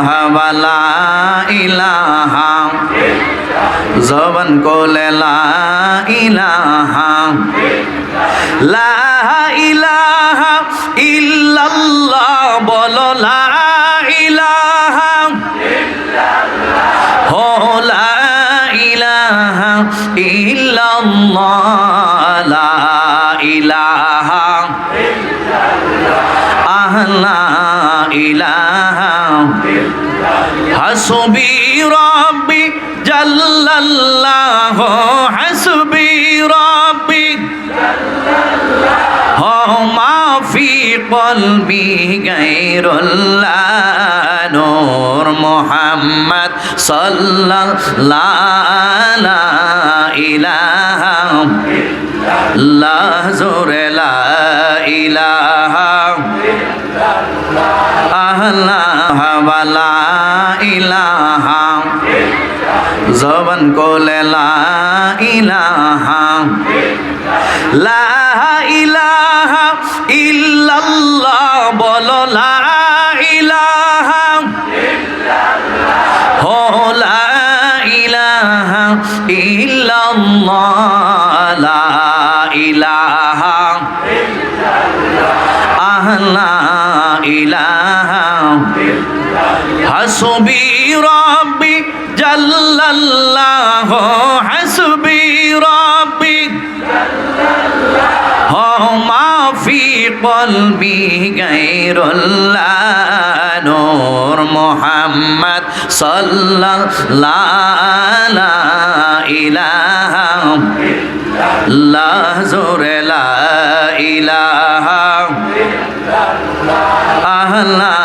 ওয়া লা ইলাহা জবান কোলে লা ইলাহা ইল্লাল্লাহ বলো লা ইলাহা হো লা ইলাহা ইল্লাল্লাহ লা ইলাহা লা ইলাহা হাসবি রাব্বি জাল্লাল্লাহ হাসবি রাব্বি মা ফি কলবি গায়রুল্লাহ নূর মুহাম্মদ সাল্লাল্লাহু লা ইলাহা ইল্লাল্লাহ জোরে লা ইলাহা ইল্লাল্লাহ ওয়া লা ইলাহা জবান কোলে লা ইলাহা লা ইলাহা ইল্লাল্লাহ বলো লা ইলাহা হো লা ইলাহা ইল্লাল্লাহ লা ইলাহা লা ইলাহা হাসবি রাব্বি জাল্লাল্লাহ হাসবি রাব্বি মা ফি কলবি গায়রুল্লাহ নূর মুহাম্মদ সাল্লাল্লাহু লা ইলাহা ইল্লাল্লাহ জোরে লা ইলাহা ইল্লাল্লাহ